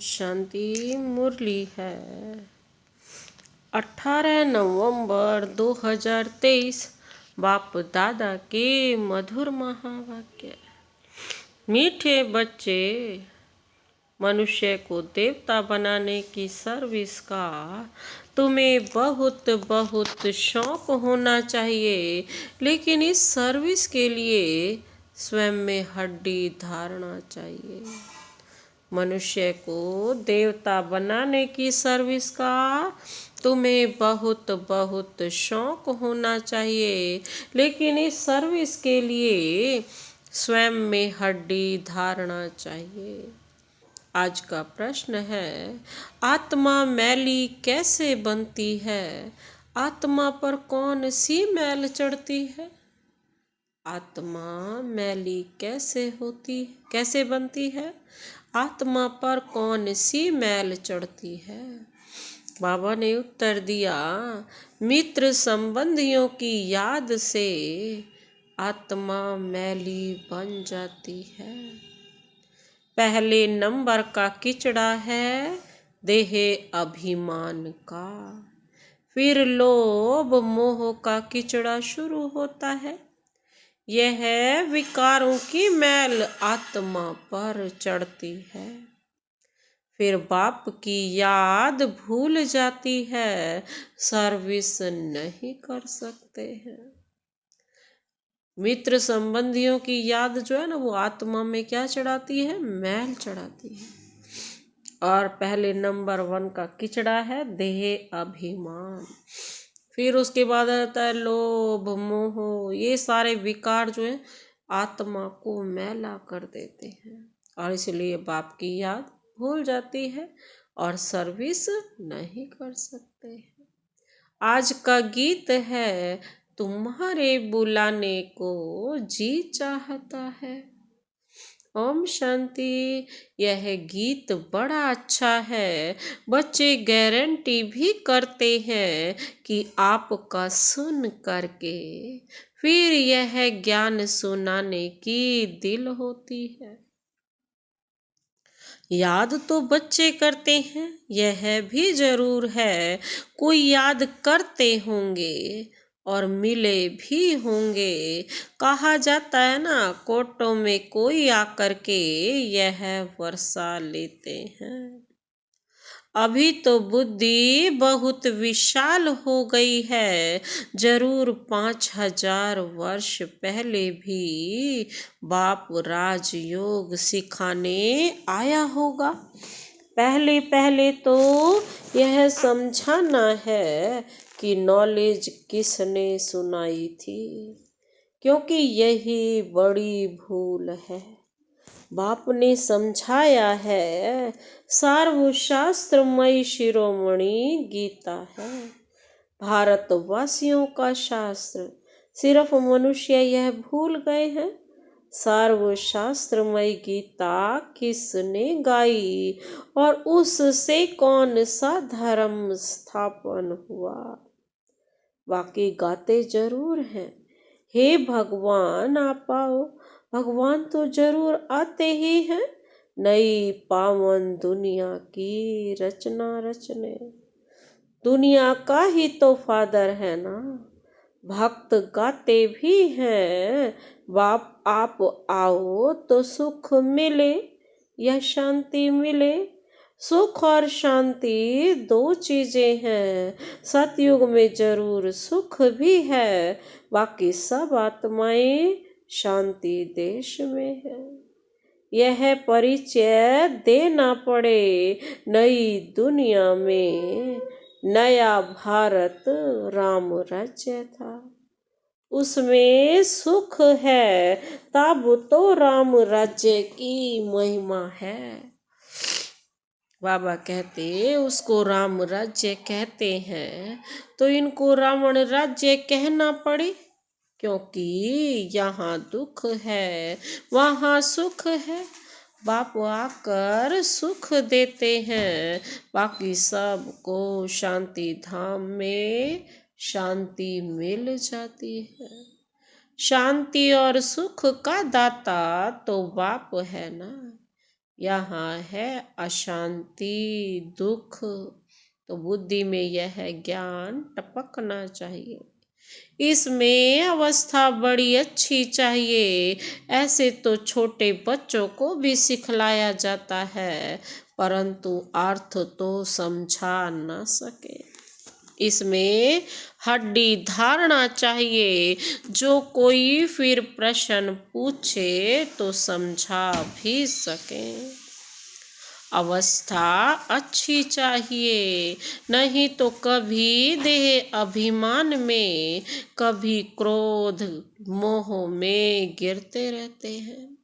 शांति मुरली है 18 नवंबर 2023। बाप दादा के मधुर महावाक्य। मीठे बच्चे, मनुष्य को देवता बनाने की सर्विस का तुम्हें बहुत बहुत शौक होना चाहिए, लेकिन इस सर्विस के लिए स्वयं में हड्डी धारना चाहिए। मनुष्य को देवता बनाने की सर्विस का तुम्हें बहुत बहुत शौक होना चाहिए, लेकिन इस सर्विस के लिए स्वयं में हड्डी धारना चाहिए। आज का प्रश्न है, आत्मा मैली कैसे बनती है? आत्मा पर कौन सी मैल चढ़ती है? आत्मा मैली कैसे बनती है? आत्मा पर कौन सी मैल चढ़ती है? बाबा ने उत्तर दिया, मित्र संबंधियों की याद से आत्मा मैली बन जाती है। पहले नंबर का किचड़ा है देह अभिमान का, फिर लोभ मोह का किचड़ा शुरू होता है। यह विकारों की मैल आत्मा पर चढ़ती है, फिर बाप की याद भूल जाती है, सर्विस नहीं कर सकते हैं। मित्र संबंधियों की याद जो है ना, वो आत्मा में क्या चढ़ाती है? मैल चढ़ाती है। और पहले नंबर 1 का किचड़ा है देह अभिमान, फिर उसके बाद आता है लोभ मोह। ये सारे विकार जो है आत्मा को मैला कर देते हैं, और इसलिए बाप की याद भूल जाती है और सर्विस नहीं कर सकते हैं। आज का गीत है, तुम्हारे बुलाने को जी चाहता है। ओम शांति। यह गीत बड़ा अच्छा है। बच्चे गारंटी भी करते हैं कि आपका सुन करके फिर यह ज्ञान सुनाने की दिल होती है। याद तो बच्चे करते हैं, यह भी जरूर है। कोई याद करते होंगे और मिले भी होंगे। कहा जाता है ना, कोटों में कोई आकर के यह वर्षा लेते हैं। अभी तो बुद्धि बहुत विशाल हो गई है। जरूर 5000 वर्ष पहले भी बाप राजयोग सिखाने आया होगा। पहले पहले तो यह समझाना है कि नॉलेज किसने सुनाई थी, क्योंकि यही बड़ी भूल है। बाप ने समझाया है, सर्वशास्त्रमयी शिरोमणि गीता है, भारतवासियों का शास्त्र। सिर्फ मनुष्य यह भूल गए हैं, सर्वशास्त्रमयी गीता किसने गाई और उससे कौन सा धर्म स्थापन हुआ? बाकी गाते जरूर हैं, हे भगवान आप आओ। भगवान तो जरूर आते ही हैं, नई पावन दुनिया की रचना रचने। दुनिया का ही तो फादर है ना। भक्त गाते भी हैं, बाप आप आओ तो सुख मिले या शांति मिले। सुख और शांति दो चीजें हैं। सतयुग में जरूर सुख भी है, बाकी सब आत्माएं शांति देश में है। यह परिचय देना पड़े, नई दुनिया में नया भारत राम राज्य था, उसमें सुख है, तब तो राम राज्य की महिमा है। बाबा कहते उसको राम राज्य कहते हैं, तो इनको रावण राज्य कहना पड़े, क्योंकि यहाँ दुख है वहाँ सुख है। बाप आकर सुख देते हैं, बाकी सबको शांति धाम में शांति मिल जाती है। शांति और सुख का दाता तो बाप है ना। यहाँ है अशांति, दुख, तो बुद्धि में यह ज्ञान टपकना चाहिए। इसमें अवस्था बड़ी अच्छी चाहिए। ऐसे तो छोटे बच्चों को भी सिखलाया जाता है, परंतु अर्थ तो समझा न सके। इसमें हड्डी धारणा चाहिए। जो कोई फिर प्रश्न पूछे तो समझा भी सके। अवस्था अच्छी चाहिए, नहीं तो कभी देह अभिमान में, कभी क्रोध मोह में गिरते रहते हैं।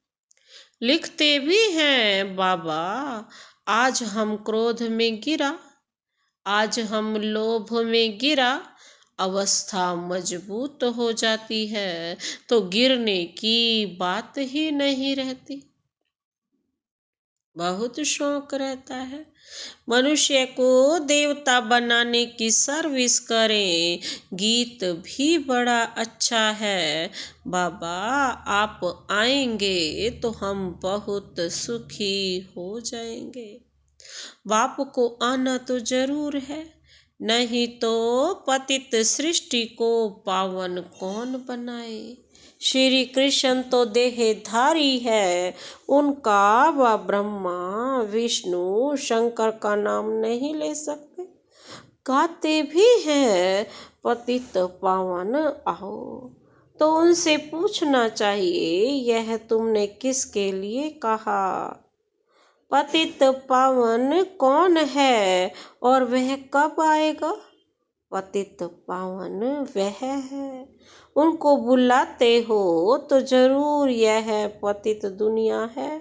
लिखते भी हैं बाबा, आज हम क्रोध में गिरा, आज हम लोभ में गिरा। अवस्था मजबूत हो जाती है तो गिरने की बात ही नहीं रहती। बहुत शौक रहता है मनुष्य को देवता बनाने की सर्विस करें। गीत भी बड़ा अच्छा है, बाबा आप आएंगे तो हम बहुत सुखी हो जाएंगे। बाप को आना तो जरूर है, नहीं तो पतित सृष्टि को पावन कौन बनाए। श्री कृष्ण तो देहधारी है, उनका व ब्रह्मा विष्णु शंकर का नाम नहीं ले सकते। गाते भी हैं पतित पावन आओ, तो उनसे पूछना चाहिए यह तुमने किसके लिए कहा। पतित पावन कौन है और वह कब आएगा। पतित पावन वह है, उनको बुलाते हो तो जरूर यह पतित दुनिया है।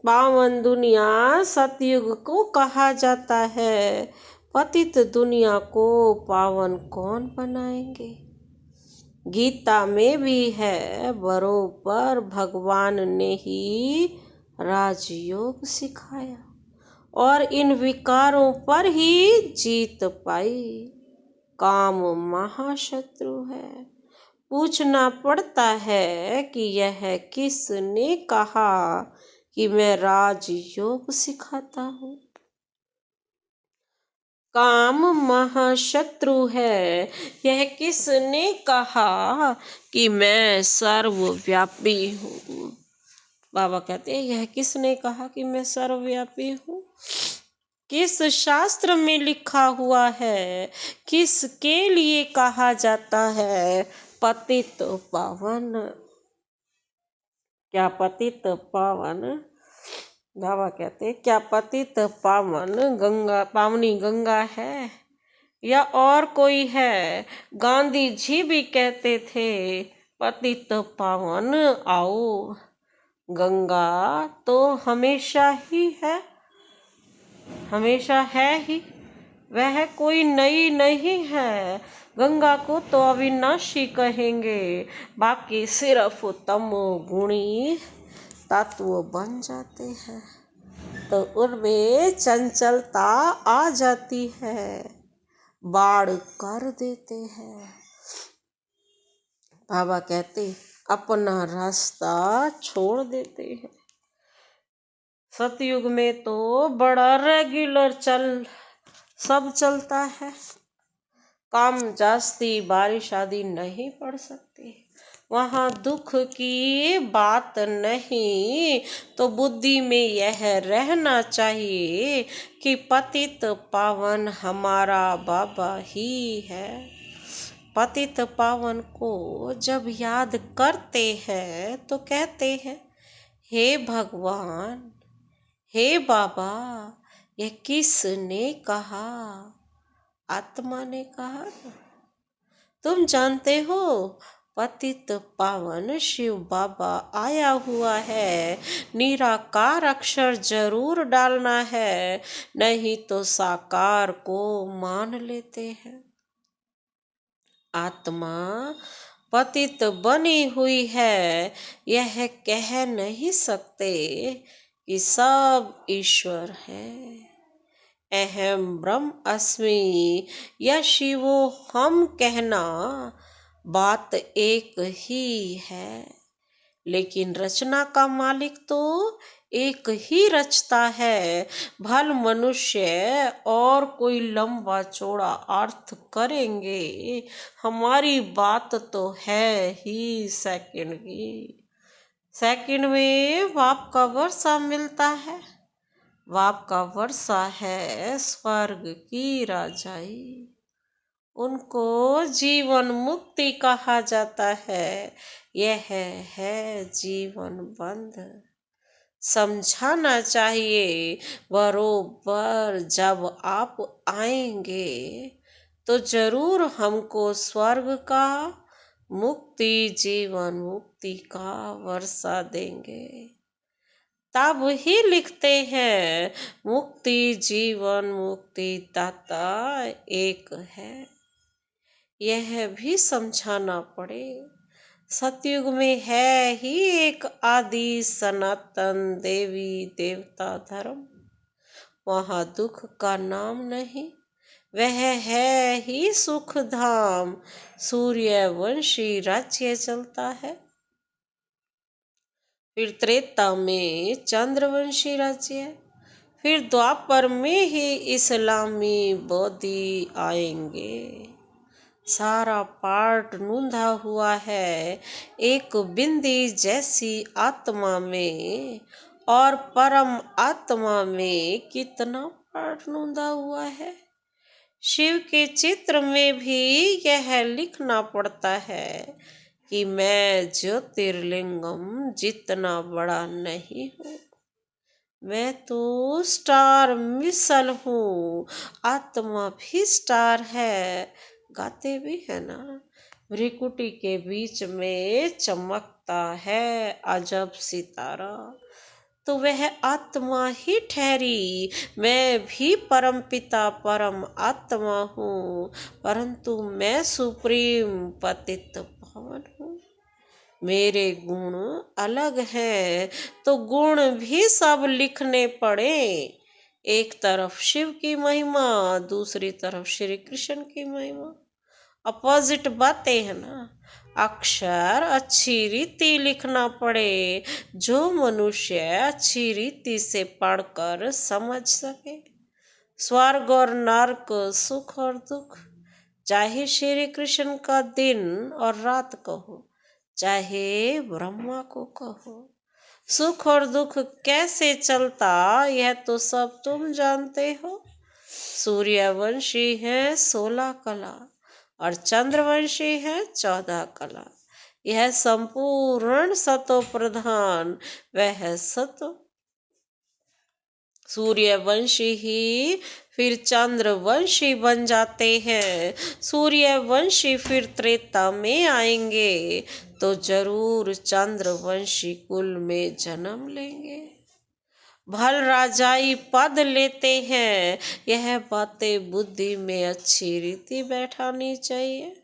पावन दुनिया सतयुग को कहा जाता है, पतित दुनिया को पावन कौन बनाएंगे। गीता में भी है, बरोबर भगवान ने ही राजयोग सिखाया और इन विकारों पर ही जीत पाई। काम महाशत्रु है, पूछना पड़ता है कि यह किसने कहा कि मैं राजयोग सिखाता हूँ। काम महाशत्रु है, यह किसने कहा कि मैं सर्वव्यापी हूँ। बाबा कहते हैं यह किसने कहा कि मैं सर्वव्यापी हूँ। किस शास्त्र में लिखा हुआ है, किसके लिए कहा जाता है पतित पावन। क्या पतित पावन, बाबा कहते हैं क्या पतित पावन गंगा, पावनी गंगा है या और कोई है। गांधी जी भी कहते थे पतित पावन आओ। गंगा तो हमेशा ही है, हमेशा है ही, वह कोई नई नहीं है। गंगा को तो अविनाशी कहेंगे, बाकी सिर्फ तमो गुणी तत्व बन जाते हैं तो उनमें चंचलता आ जाती है, बाढ़ कर देते हैं। बाबा कहते अपना रास्ता छोड़ देते हैं। सतयुग में तो बड़ा रेगुलर सब चलता है। काम जास्ती बारिश आदि नहीं पड़ सकती, वहाँ दुख की बात नहीं। तो बुद्धि में यह रहना चाहिए कि पतित पावन हमारा बाबा ही है। पतित पावन को जब याद करते हैं तो कहते हैं हे भगवान, हे बाबा, यह किसने कहा। आत्मा ने कहा। तुम जानते हो पतित पावन शिव बाबा आया हुआ है। निराकार अक्षर जरूर डालना है, नहीं तो साकार को मान लेते हैं। आत्मा पतित बनी हुई है, यह कह नहीं सकते कि सब ईश्वर है। अहम ब्रह्म अस्मि या शिवो हम कहना बात एक ही है, लेकिन रचना का मालिक तो एक ही रचता है। भल मनुष्य और कोई लंबा चौड़ा अर्थ करेंगे, हमारी बात तो है ही सेकंड की। सेकंड में बाप का वर्षा मिलता है। बाप का वर्षा है स्वर्ग की राजाई। उनको जीवन मुक्ति कहा जाता है। यह है जीवन बंध। समझाना चाहिए बरोबर। जब आप आएंगे तो जरूर हमको स्वर्ग का, मुक्ति जीवन मुक्ति का वर्षा देंगे। तब ही लिखते हैं मुक्ति जीवन मुक्ति दाता एक है। यह भी समझाना पड़े। सतयुग में है ही एक आदि सनातन देवी देवता धर्म। वहाँ दुख का नाम नहीं, वह है ही सुख धाम। सूर्यवंशी राज्य चलता है। फिर त्रेता में चंद्रवंशी राज्य, फिर द्वापर में ही इस्लामी बौद्धि आएंगे। सारा पाठ नूंधा हुआ है एक बिंदी जैसी आत्मा में, और परम आत्मा में कितना पाठ नूंधा हुआ है। शिव के चित्र में भी यह लिखना पड़ता है कि मैं ज्योतिर्लिंगम जितना बड़ा नहीं हूँ, मैं तो स्टार मिसल हूँ। आत्मा भी स्टार है। गाते भी है ना, भ्रिकुटी के बीच में चमकता है अजब सितारा, तो वह आत्मा ही ठहरी। मैं भी परम पिता परम आत्मा हूँ, परंतु मैं सुप्रीम पतित पावन हूँ। मेरे गुण अलग हैं, तो गुण भी सब लिखने पड़े। एक तरफ शिव की महिमा, दूसरी तरफ श्री कृष्ण की महिमा। अपोजिट बातें है ना। अक्षर अच्छी रीति लिखना पड़े, जो मनुष्य अच्छी रीति से पढ़कर समझ सके। स्वर्ग और नरक, सुख और दुख, चाहे श्री कृष्ण का दिन और रात कहो, चाहे ब्रह्मा को कहो। सुख और दुख कैसे चलता, यह तो सब तुम जानते हो। सूर्यवंशी है 16 कला और चंद्रवंशी है 14 कला। यह संपूर्ण सतो प्रधान वह सतो। सूर्यवंशी ही फिर चंद्रवंशी बन जाते हैं। सूर्यवंशी फिर त्रेता में आएंगे तो जरूर चंद्रवंशी कुल में जन्म लेंगे। भल राजाई पद लेते हैं। यह बातें बुद्धि में अच्छी रीति बैठानी चाहिए।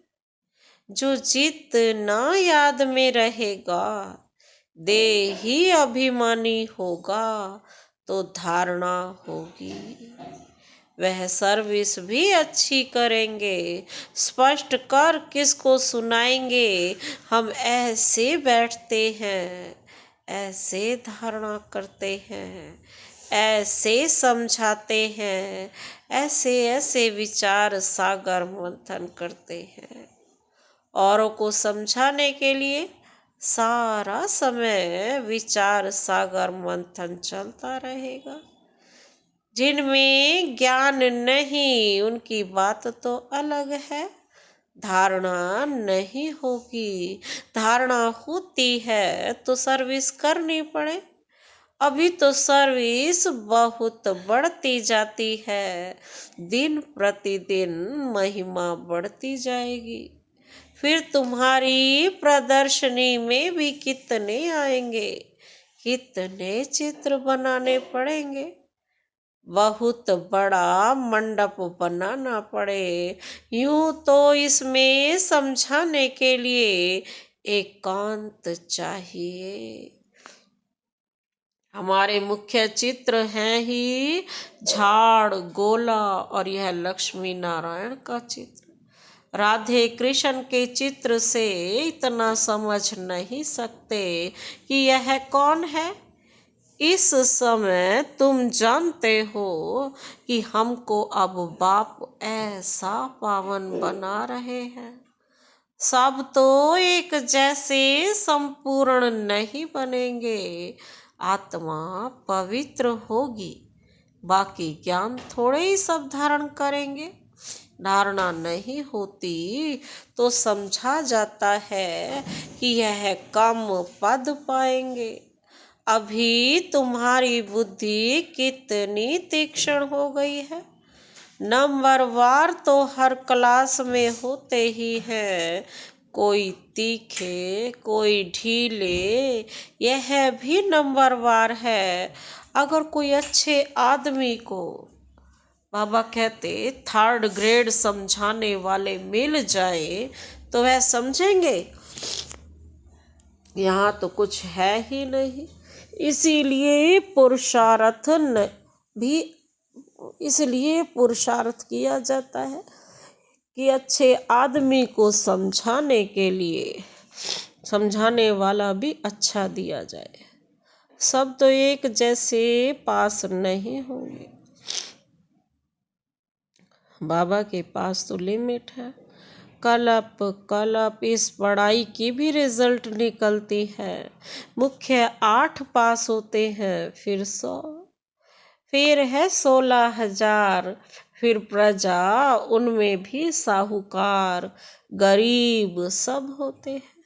जो जितना याद में रहेगा, देही अभिमानी होगा तो धारणा होगी। वह सर्विस भी अच्छी करेंगे। स्पष्ट कर किसको सुनाएंगे। हम ऐसे बैठते हैं, ऐसे धारणा करते हैं, ऐसे समझाते हैं, ऐसे ऐसे विचार सागर मंथन करते हैं। औरों को समझाने के लिए सारा समय विचार सागर मंथन चलता रहेगा। जिनमें ज्ञान नहीं, उनकी बात तो अलग है। धारणा नहीं होगी। धारणा होती है तो सर्विस करनी पड़े। अभी तो सर्विस बहुत बढ़ती जाती है। दिन प्रतिदिन महिमा बढ़ती जाएगी। फिर तुम्हारी प्रदर्शनी में भी कितने आएंगे, कितने चित्र बनाने पड़ेंगे। बहुत बड़ा मंडप बनाना पड़े। यूं तो इसमें समझाने के लिए एकांत चाहिए। हमारे मुख्य चित्र हैं ही झाड़, गोला और यह लक्ष्मी नारायण का चित्र। राधे कृष्ण के चित्र से इतना समझ नहीं सकते कि यह कौन है। इस समय तुम जानते हो कि हमको अब बाप ऐसा पावन बना रहे हैं। सब तो एक जैसे संपूर्ण नहीं बनेंगे। आत्मा पवित्र होगी, बाकी ज्ञान थोड़े ही सब धारण करेंगे। धारणा नहीं होती तो समझा जाता है कि यह कम पद पाएंगे। अभी तुम्हारी बुद्धि कितनी तीक्ष्ण हो गई है। नंबरवार तो हर क्लास में होते ही हैं, कोई तीखे कोई ढीले, यह भी नंबरवार है। अगर कोई अच्छे आदमी को बाबा कहते 3rd ग्रेड समझाने वाले मिल जाए तो वह समझेंगे यहाँ तो कुछ है ही नहीं। इसीलिए पुरुषार्थ किया जाता है कि अच्छे आदमी को समझाने के लिए समझाने वाला भी अच्छा दिया जाए। सब तो एक जैसे पास नहीं होंगे। बाबा के पास तो लिमिट है। कलप इस पढ़ाई की भी रिजल्ट निकलती है। मुख्य 8 पास होते हैं, फिर 100, फिर है 16,000, फिर प्रजा, उनमें भी साहूकार गरीब सब होते हैं।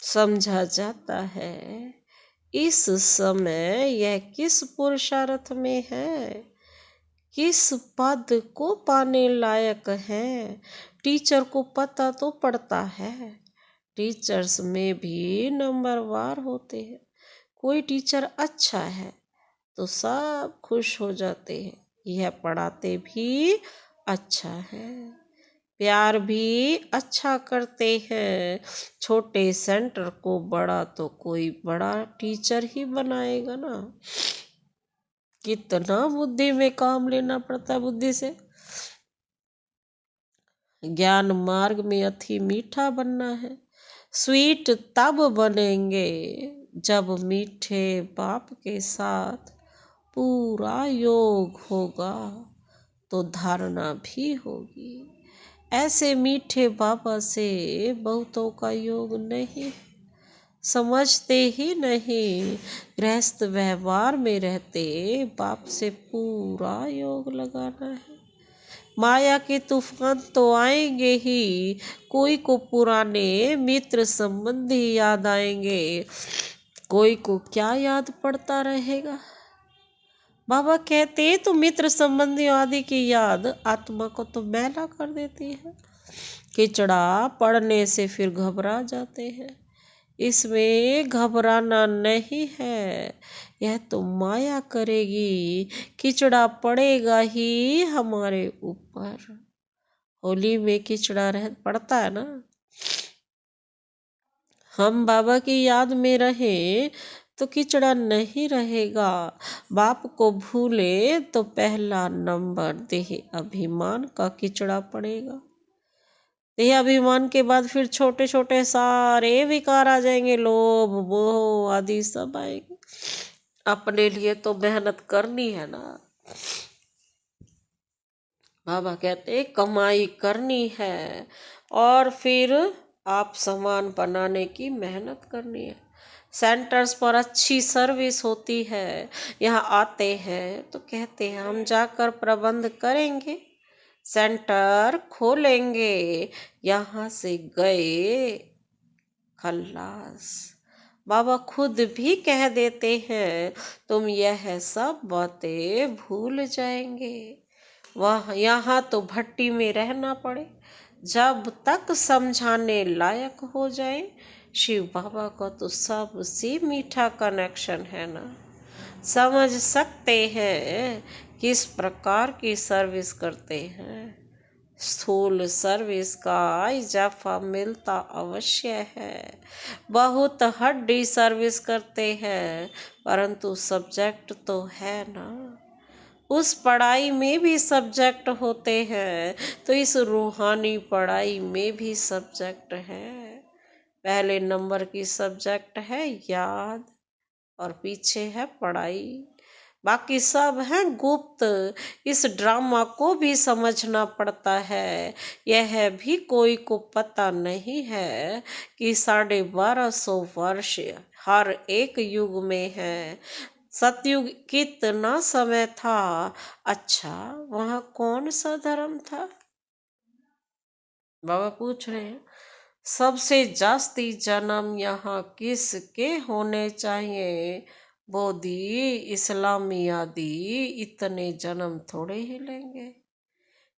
समझा जाता है इस समय यह किस पुरुषार्थ में है, किस पद को पाने लायक है। टीचर को पता तो पड़ता है। टीचर्स में भी नंबरवार होते हैं। कोई टीचर अच्छा है तो सब खुश हो जाते हैं, यह पढ़ाते भी अच्छा है। प्यार भी अच्छा करते हैं। छोटे सेंटर को बड़ा तो कोई बड़ा टीचर ही बनाएगा ना। कितना बुद्धि में काम लेना पड़ता है। बुद्धि से ज्ञान मार्ग में अति मीठा बनना है। स्वीट तब बनेंगे जब मीठे बाप के साथ पूरा योग होगा, तो धारणा भी होगी। ऐसे मीठे बाबा से बहुतों का योग नहीं, समझते ही नहीं। गृहस्थ व्यवहार में रहते बाप से पूरा योग लगाना है। माया के तूफान तो आएंगे ही। कोई को पुराने मित्र संबंधी याद आएंगे, कोई को क्या याद पड़ता रहेगा। बाबा कहते तो मित्र संबंधी आदि की याद आत्मा को तो मैला कर देती है। किचड़ा पड़ने से फिर घबरा जाते हैं। इसमें घबराना नहीं है, यह तो माया करेगी। किचड़ा पड़ेगा ही हमारे ऊपर। होली में किचड़ा पड़ता है ना। हम बाबा की याद में रहें तो किचड़ा नहीं रहेगा। बाप को भूले तो पहला नंबर देह अभिमान का किचड़ा पड़ेगा। देह अभिमान के बाद फिर छोटे छोटे सारे विकार आ जाएंगे, लोभ मोह आदि सब आएंगे। अपने लिए तो मेहनत करनी है ना। बाबा कहते कमाई करनी है और फिर आप सामान बनाने की मेहनत करनी है। सेंटर्स पर अच्छी सर्विस होती है। यहाँ आते हैं तो कहते हैं हम जाकर प्रबंध करेंगे, सेंटर खोलेंगे। यहाँ से गए खल्लास। बाबा खुद भी कह देते हैं तुम यह सब बातें भूल जाएंगे। वह यहाँ तो भट्टी में रहना पड़े जब तक समझाने लायक हो जाए। शिव बाबा का तो सबसे मीठा कनेक्शन है ना। समझ सकते हैं किस प्रकार की सर्विस करते हैं। स्थूल सर्विस का इजाफा मिलता अवश्य है। बहुत हड्डी सर्विस करते हैं, परंतु सब्जेक्ट तो है ना। उस पढ़ाई में भी सब्जेक्ट होते हैं, तो इस रूहानी पढ़ाई में भी सब्जेक्ट है। पहले नंबर की सब्जेक्ट है याद, और पीछे है पढ़ाई, बाकी सब है गुप्त। इस ड्रामा को भी समझना पड़ता है। यह भी कोई को पता नहीं है कि 1250 वर्ष हर एक युग में है। सतयुग कितना समय था? अच्छा, वहाँ कौन सा धर्म था? बाबा पूछ रहे हैं, सबसे जास्ती जन्म यहाँ किसके होने चाहिए? बोधी, इस्लामी आदि इतने जन्म थोड़े ही लेंगे।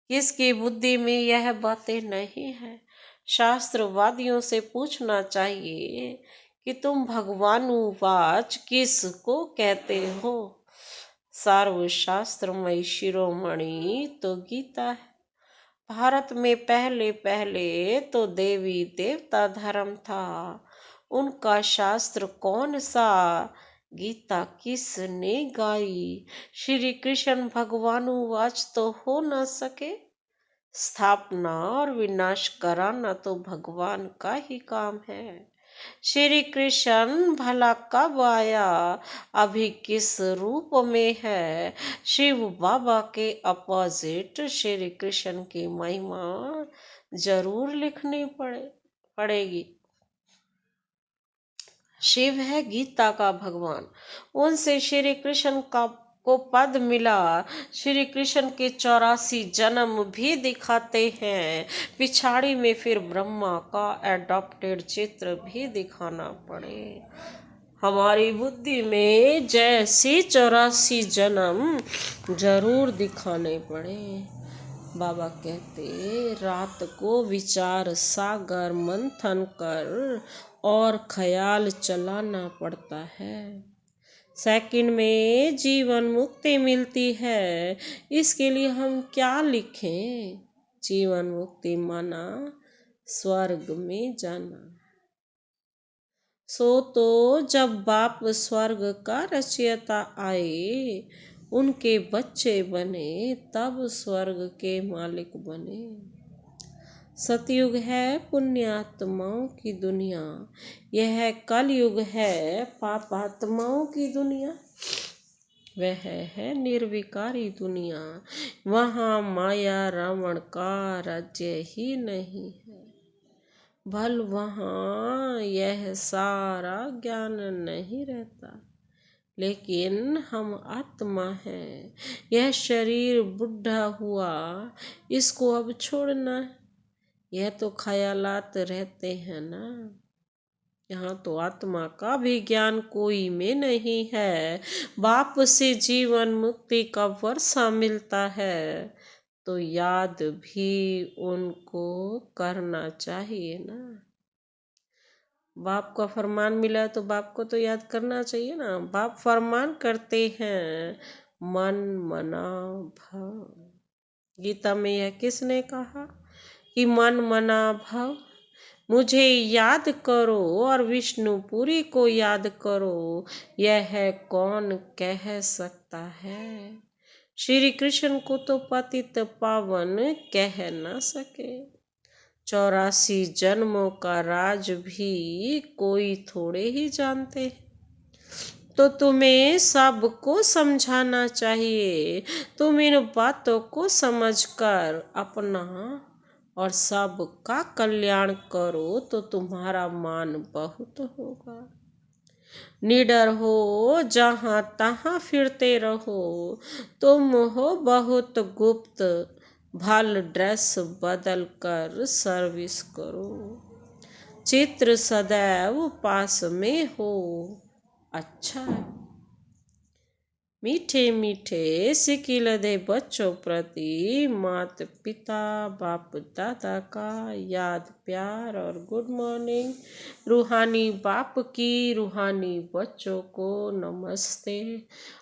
किसकी बुद्धि में यह बातें नहीं है? शास्त्रवादियों से पूछना चाहिए कि तुम भगवानुवाच किसको कहते हो? सर्वशास्त्रमय शिरोमणि तो गीता है। भारत में पहले पहले तो देवी देवता धर्म था। उनका शास्त्र कौन सा? गीता किसने गाई? श्री कृष्ण भगवानुवाच तो हो न सके। स्थापना और विनाश कराना तो भगवान का ही काम है। श्री कृष्ण भला कब आया? अभी किस रूप में है? शिव बाबा के अपोजिट श्री कृष्ण की महिमा जरूर लिखनी पड़ेगी। शिव है गीता का भगवान, उनसे श्री कृष्ण को पद मिला। श्री कृष्ण के 84 जन्म भी दिखाते हैं। पिछाड़ी में फिर ब्रह्मा का एडॉप्टेड चित्र भी दिखाना पड़े। हमारी बुद्धि में जैसे 84 जन्म जरूर दिखाने पड़े। बाबा कहते, रात को विचार सागर मंथन कर और ख्याल चलाना पड़ता है। सेकंड में जीवन मुक्ति मिलती है। इसके लिए हम क्या लिखें? जीवन मुक्ति माना स्वर्ग में जाना। सो तो जब बाप स्वर्ग का रचयिता आए, उनके बच्चे बने, तब स्वर्ग के मालिक बने। सतयुग है पुण्यात्माओं की दुनिया, यह कलयुग है पापात्माओं की दुनिया। वह है निर्विकारी दुनिया, वहाँ माया रावण का राज्य ही नहीं है। भल वहाँ यह सारा ज्ञान नहीं रहता, लेकिन हम आत्मा हैं। यह शरीर बुढ़ा हुआ, इसको अब छोड़ना है। यह तो ख्यालात रहते हैं ना। यहाँ तो आत्मा का भी ज्ञान कोई में नहीं है। बाप से जीवन मुक्ति का वर्षा मिलता है, तो याद भी उनको करना चाहिए ना। बाप का फरमान मिला तो बाप को तो याद करना चाहिए ना। बाप फरमान करते हैं, मन मना भव। गीता में यह किसने कहा कि मन मना भव? मुझे याद करो और विष्णुपुरी को याद करो, यह कौन कह सकता है? श्री कृष्ण को तो पतित पावन कह न सके। 84 जन्मों का राज भी कोई थोड़े ही जानते हैं। तो तुम्हें सबको समझाना चाहिए। तुम इन बातों को समझकर अपना और सबका कल्याण करो तो तुम्हारा मान बहुत होगा। निडर हो, जहाँ तहाँ फिरते रहो। तुम हो बहुत गुप्त, भल ड्रेस बदल कर सर्विस करो। चित्र सदैव पास में हो। अच्छा, मीठे मीठे सिकिल दे बच्चों प्रति माता पिता बाप दादा का याद प्यार और गुड मॉर्निंग। रूहानी बाप की रूहानी बच्चों को नमस्ते।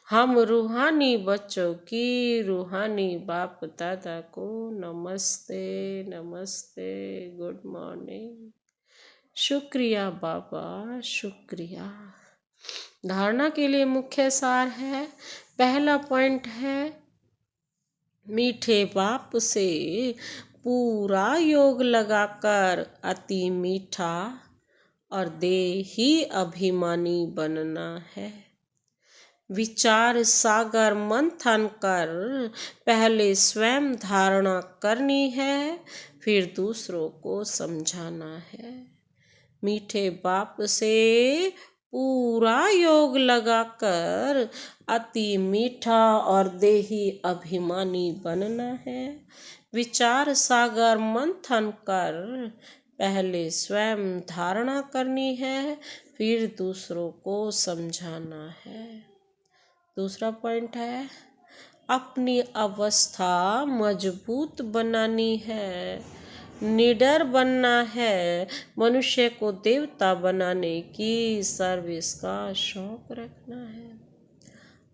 हम रूहानी बच्चों की रूहानी बाप दादा को नमस्ते नमस्ते, गुड मॉर्निंग। शुक्रिया बाबा, शुक्रिया। धारणा के लिए मुख्य सार है, पहला पॉइंट है, मीठे बाप से पूरा योग लगाकर अति मीठा और देही अभिमानी बनना है। विचार सागर मंथन कर पहले स्वयं धारणा करनी है, फिर दूसरों को समझाना है। मीठे बाप से पूरा योग लगाकर अति मीठा और देही अभिमानी बनना है। विचार सागर मंथन कर पहले स्वयं धारणा करनी है, फिर दूसरों को समझाना है। दूसरा पॉइंट है, अपनी अवस्था मजबूत बनानी है, निडर बनना है, मनुष्य को देवता बनाने की सर्विस का शौक रखना है।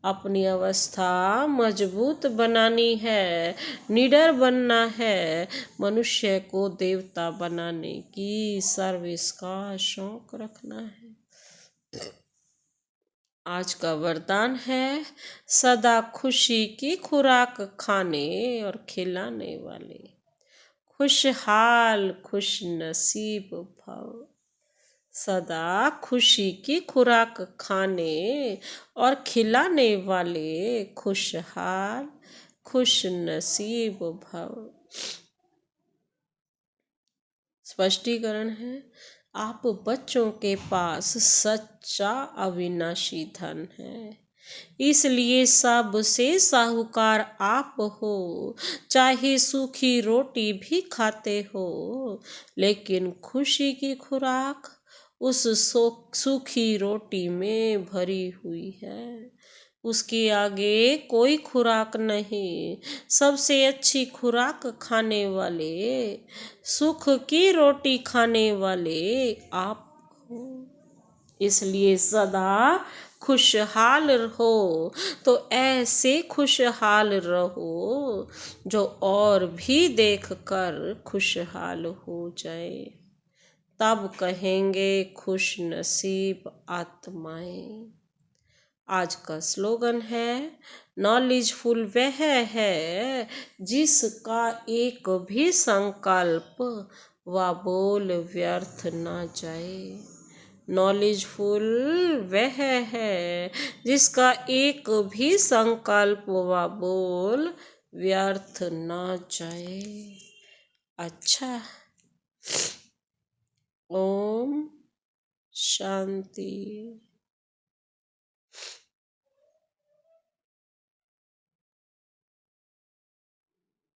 अपनी अवस्था मजबूत बनानी है, निडर बनना है, मनुष्य को देवता बनाने की सर्विस का शौक रखना है। आज का वरदान है, सदा खुशी की खुराक खाने और खिलाने वाले, खुशहाल खुश नसीब भव। सदा खुशी की खुराक खाने और खिलाने वाले, खुशहाल खुश नसीब भव। स्पष्टीकरण है, आप बच्चों के पास सच्चा अविनाशी धन है, इसलिए सबसे साहूकार आप हो। चाहे सूखी रोटी भी खाते हो, लेकिन खुशी की खुराक उस सूखी रोटी में भरी हुई है, उसके आगे कोई खुराक नहीं। सबसे अच्छी खुराक खाने वाले, सुख की रोटी खाने वाले आप हो, इसलिए सदा खुशहाल रहो। तो ऐसे खुशहाल रहो जो और भी देखकर खुशहाल हो जाए, तब कहेंगे खुश नसीब आत्माएं। आज का स्लोगन है, नॉलेजफुल वह है जिसका एक भी संकल्प व बोल व्यर्थ न जाए। नॉलेजफुल वह है जिसका एक भी संकल्प व बोल व्यर्थ न जाए। अच्छा, ओम शांति।